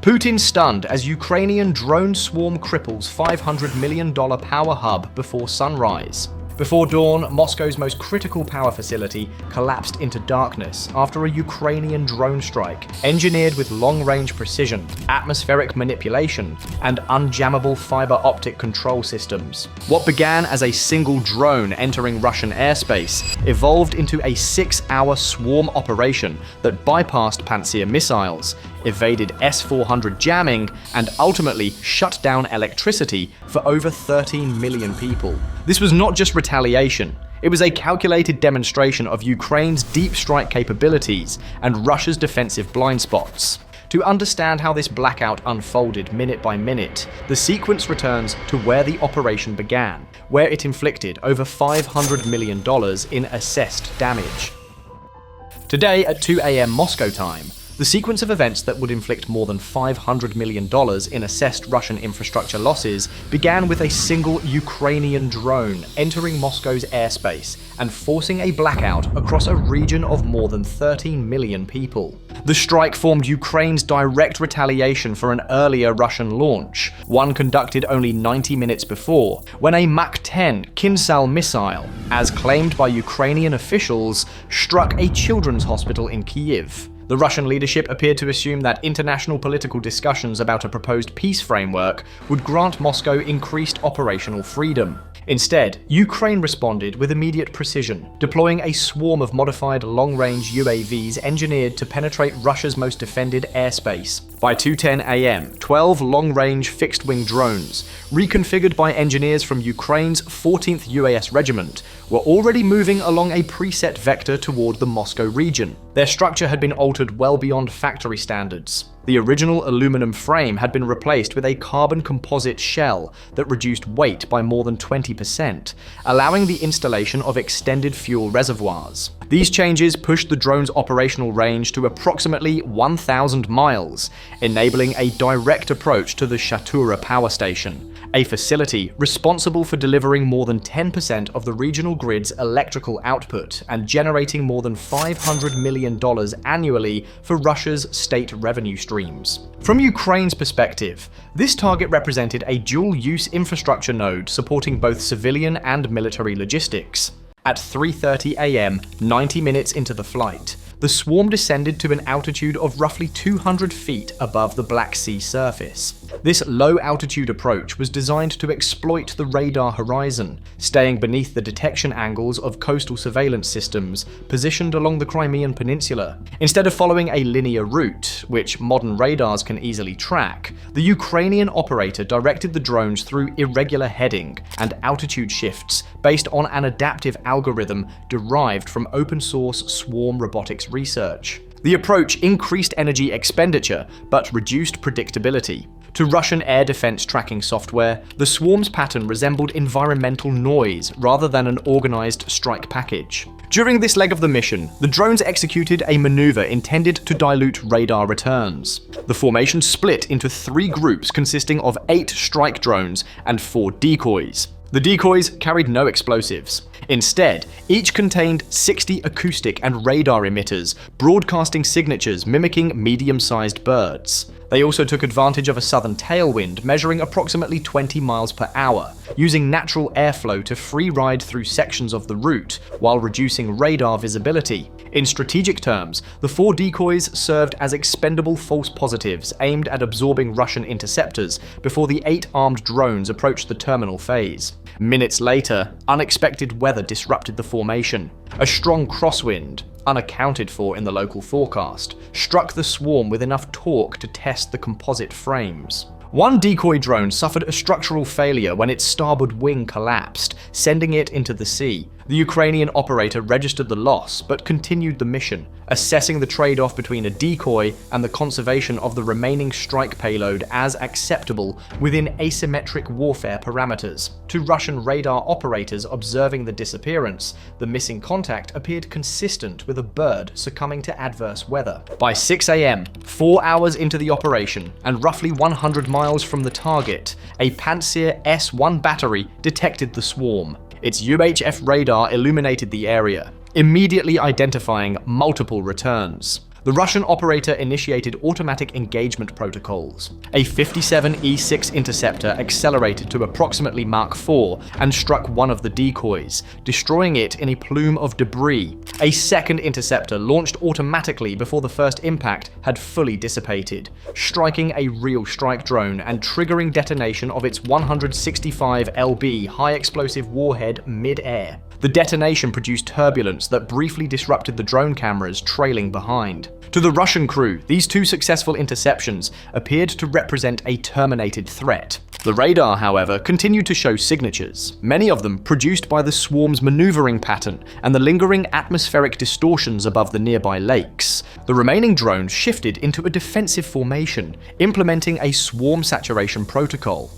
Putin stunned as Ukrainian drone swarm cripples $500 million power hub before sunrise. Before dawn, Moscow's most critical power facility collapsed into darkness after a Ukrainian drone strike, engineered with long-range precision, atmospheric manipulation, and unjammable fiber optic control systems. What began as a single drone entering Russian airspace evolved into a 6-hour swarm operation that bypassed Pantsir missiles, evaded S-400 jamming, and ultimately shut down electricity for over 13 million people. This was not just retaliation, it was a calculated demonstration of Ukraine's deep strike capabilities and Russia's defensive blind spots. To understand how this blackout unfolded minute by minute, the sequence returns to where the operation began, where it inflicted over $500 million in assessed damage. Today at 2 a.m. Moscow time, the sequence of events that would inflict more than $500 million in assessed Russian infrastructure losses began with a single Ukrainian drone entering Moscow's airspace and forcing a blackout across a region of more than 13 million people. The strike formed Ukraine's direct retaliation for an earlier Russian launch, one conducted only 90 minutes before, when a Mach 10 Kinsal missile, as claimed by Ukrainian officials, struck a children's hospital in Kyiv. The Russian leadership appeared to assume that international political discussions about a proposed peace framework would grant Moscow increased operational freedom. Instead, Ukraine responded with immediate precision, deploying a swarm of modified long-range UAVs engineered to penetrate Russia's most defended airspace. By 2:10 a.m., 12 long-range fixed-wing drones, reconfigured by engineers from Ukraine's 14th UAS Regiment, were already moving along a preset vector toward the Moscow region. Their structure had been altered well beyond factory standards. The original aluminum frame had been replaced with a carbon composite shell that reduced weight by more than 20%, allowing the installation of extended fuel reservoirs. These changes pushed the drone's operational range to approximately 1,000 miles, enabling a direct approach to the Shatura power station, a facility responsible for delivering more than 10% of the regional grid's electrical output and generating more than $500 million annually for Russia's state revenue streams. From Ukraine's perspective, this target represented a dual-use infrastructure node supporting both civilian and military logistics. At 3:30 a.m., 90 minutes into the flight, the swarm descended to an altitude of roughly 200 feet above the Black Sea surface. This low-altitude approach was designed to exploit the radar horizon, staying beneath the detection angles of coastal surveillance systems positioned along the Crimean Peninsula. Instead of following a linear route, which modern radars can easily track, the Ukrainian operator directed the drones through irregular heading and altitude shifts based on an adaptive algorithm derived from open-source swarm robotics research. The approach increased energy expenditure but reduced predictability. To Russian air defense tracking software, the swarm's pattern resembled environmental noise rather than an organized strike package. During this leg of the mission, the drones executed a maneuver intended to dilute radar returns. The formation split into 3 groups consisting of 8 strike drones and 4 decoys. The decoys carried no explosives. Instead, each contained 60 acoustic and radar emitters, broadcasting signatures mimicking medium-sized birds. They also took advantage of a southern tailwind measuring approximately 20 miles per hour, using natural airflow to free ride through sections of the route while reducing radar visibility. In strategic terms, the 4 decoys served as expendable false positives aimed at absorbing Russian interceptors before the 8 armed drones approached the terminal phase. Minutes later, unexpected weather disrupted the formation. A strong crosswind, unaccounted for in the local forecast, struck the swarm with enough torque to test the composite frames. One decoy drone suffered a structural failure when its starboard wing collapsed, sending it into the sea. The Ukrainian operator registered the loss, but continued the mission, assessing the trade-off between a decoy and the conservation of the remaining strike payload as acceptable within asymmetric warfare parameters. To Russian radar operators observing the disappearance, the missing contact appeared consistent with a bird succumbing to adverse weather. By 6 a.m., 4 hours into the operation, and roughly 100 miles from the target, a Pantsir S-1 battery detected the swarm. Its UHF radar illuminated the area, immediately identifying multiple returns. The Russian operator initiated automatic engagement protocols. A 57E6 interceptor accelerated to approximately Mach 4 and struck one of the decoys, destroying it in a plume of debris. A second interceptor launched automatically before the first impact had fully dissipated, striking a real strike drone and triggering detonation of its 165 lb high explosive warhead mid-air. The detonation produced turbulence that briefly disrupted the drone cameras trailing behind. To the Russian crew, these two successful interceptions appeared to represent a terminated threat. The radar, however, continued to show signatures, many of them produced by the swarm's maneuvering pattern and the lingering atmospheric distortions above the nearby lakes. The remaining drones shifted into a defensive formation, implementing a swarm saturation protocol.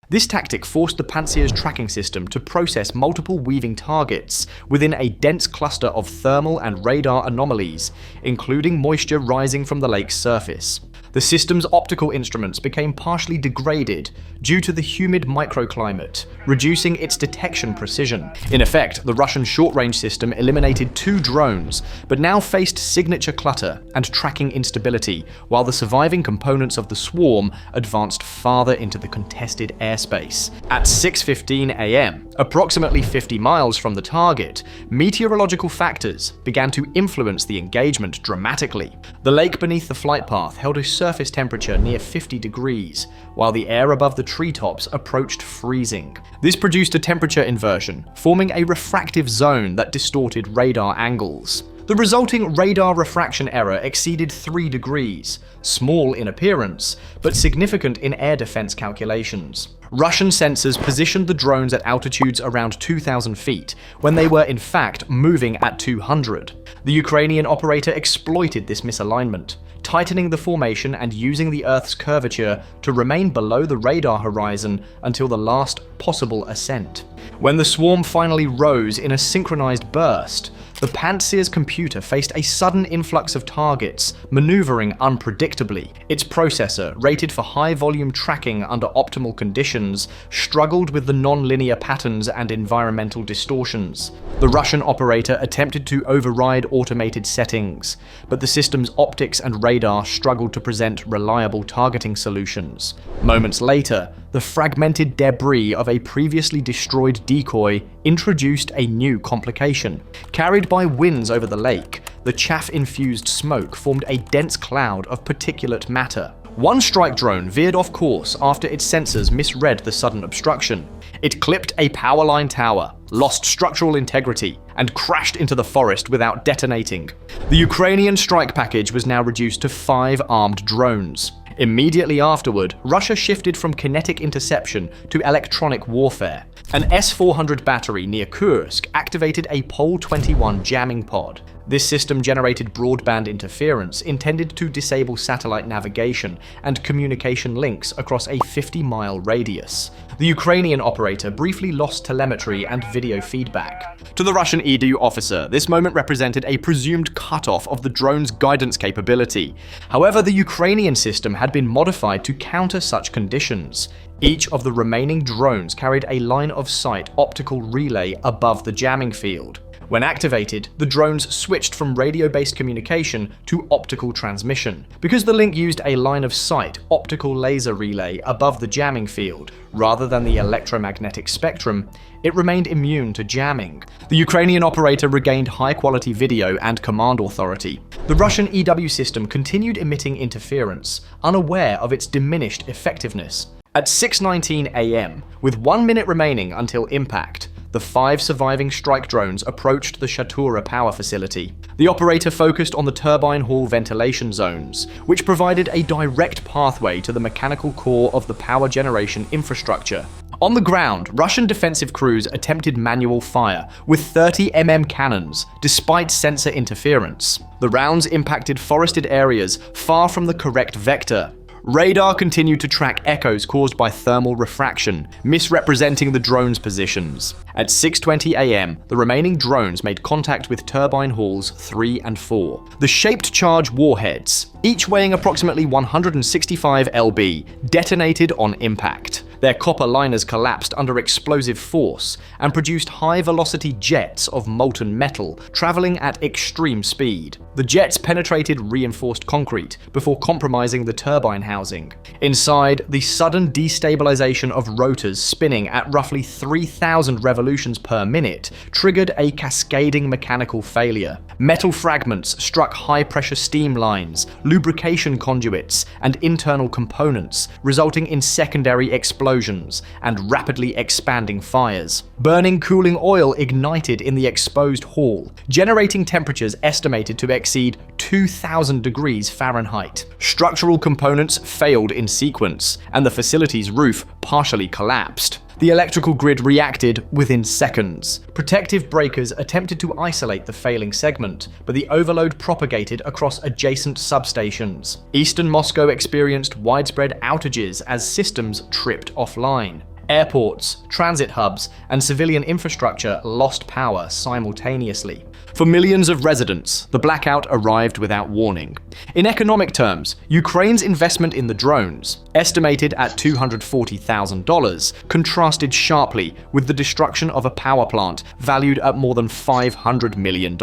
This tactic forced the Pantsir's tracking system to process multiple weaving targets within a dense cluster of thermal and radar anomalies, including moisture rising from the lake's surface. The system's optical instruments became partially degraded due to the humid microclimate, reducing its detection precision. In effect, the Russian short-range system eliminated 2 drones, but now faced signature clutter and tracking instability, while the surviving components of the swarm advanced farther into the contested airspace. At 6:15 a.m., approximately 50 miles from the target, meteorological factors began to influence the engagement dramatically. The lake beneath the flight path held a surface temperature near 50 degrees, while the air above the treetops approached freezing. This produced a temperature inversion, forming a refractive zone that distorted radar angles. The resulting radar refraction error exceeded 3 degrees, small in appearance, but significant in air defense calculations. Russian sensors positioned the drones at altitudes around 2,000 feet, when they were in fact moving at 200. The Ukrainian operator exploited this misalignment, tightening the formation and using the Earth's curvature to remain below the radar horizon until the last possible ascent. When the swarm finally rose in a synchronized burst, the Pantsir's computer faced a sudden influx of targets, maneuvering unpredictably. Its processor, rated for high-volume tracking under optimal conditions, struggled with the non-linear patterns and environmental distortions. The Russian operator attempted to override automated settings, but the system's optics and radar struggled to present reliable targeting solutions. Moments later, the fragmented debris of a previously destroyed decoy introduced a new complication. Carried by winds over the lake, the chaff-infused smoke formed a dense cloud of particulate matter. One strike drone veered off course after its sensors misread the sudden obstruction. It clipped a power line tower, lost structural integrity, and crashed into the forest without detonating. The Ukrainian strike package was now reduced to 5 armed drones. Immediately afterward, Russia shifted from kinetic interception to electronic warfare. An S-400 battery near Kursk activated a Pol-21 jamming pod. This system generated broadband interference intended to disable satellite navigation and communication links across a 50-mile radius. The Ukrainian operator briefly lost telemetry and video feedback. To the Russian EDU officer, this moment represented a presumed cutoff of the drone's guidance capability. However, the Ukrainian system had been modified to counter such conditions. Each of the remaining drones carried a line-of-sight optical relay above the jamming field. When activated, the drones switched from radio-based communication to optical transmission. Because the link used a line-of-sight optical laser relay above the jamming field, rather than the electromagnetic spectrum, it remained immune to jamming. The Ukrainian operator regained high-quality video and command authority. The Russian EW system continued emitting interference, unaware of its diminished effectiveness. At 6:19 a.m., with 1 minute remaining until impact, the 5 surviving strike drones approached the Shatura power facility. The operator focused on the turbine hall ventilation zones, which provided a direct pathway to the mechanical core of the power generation infrastructure. On the ground, Russian defensive crews attempted manual fire with 30 mm cannons, despite sensor interference. The rounds impacted forested areas far from the correct vector. Radar continued to track echoes caused by thermal refraction, misrepresenting the drones' positions. At 6:20 a.m., the remaining drones made contact with turbine halls 3 and 4. The shaped charge warheads, each weighing approximately 165 lb, detonated on impact. Their copper liners collapsed under explosive force and produced high-velocity jets of molten metal traveling at extreme speed. The jets penetrated reinforced concrete before compromising the turbine housing. Inside, the sudden destabilization of rotors spinning at roughly 3,000 revolutions per minute triggered a cascading mechanical failure. Metal fragments struck high-pressure steam lines, lubrication conduits, and internal components, resulting in secondary explosions and rapidly expanding fires. Burning cooling oil ignited in the exposed hall, generating temperatures estimated to exceed 2,000 degrees Fahrenheit. Structural components failed in sequence, and the facility's roof partially collapsed. The electrical grid reacted within seconds. Protective breakers attempted to isolate the failing segment, but the overload propagated across adjacent substations. Eastern Moscow experienced widespread outages as systems tripped offline. Airports, transit hubs, and civilian infrastructure lost power simultaneously. For millions of residents, the blackout arrived without warning. In economic terms, Ukraine's investment in the drones, estimated at $240,000, contrasted sharply with the destruction of a power plant valued at more than $500 million,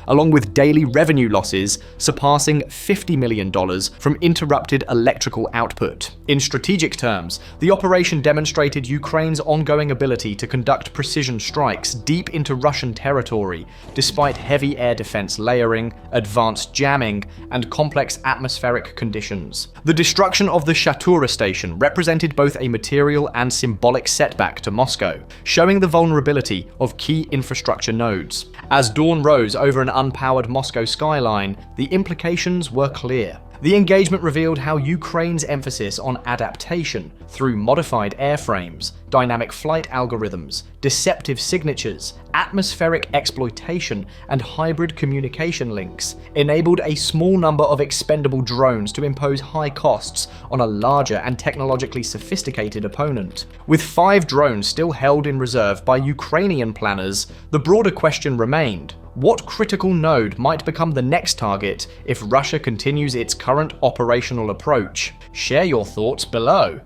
along with daily revenue losses surpassing $50 million from interrupted electrical output. In strategic terms, the operation demonstrated Ukraine's ongoing ability to conduct precision strikes deep into Russian territory, despite heavy air defense layering, advanced jamming, and complex atmospheric conditions. The destruction of the Shatura station represented both a material and symbolic setback to Moscow, showing the vulnerability of key infrastructure nodes. As dawn rose over an unpowered Moscow skyline, the implications were clear. The engagement revealed how Ukraine's emphasis on adaptation through modified airframes, dynamic flight algorithms, deceptive signatures, atmospheric exploitation, and hybrid communication links enabled a small number of expendable drones to impose high costs on a larger and technologically sophisticated opponent. With 5 drones still held in reserve by Ukrainian planners, the broader question remained: what critical node might become the next target if Russia continues its current operational approach? Share your thoughts below.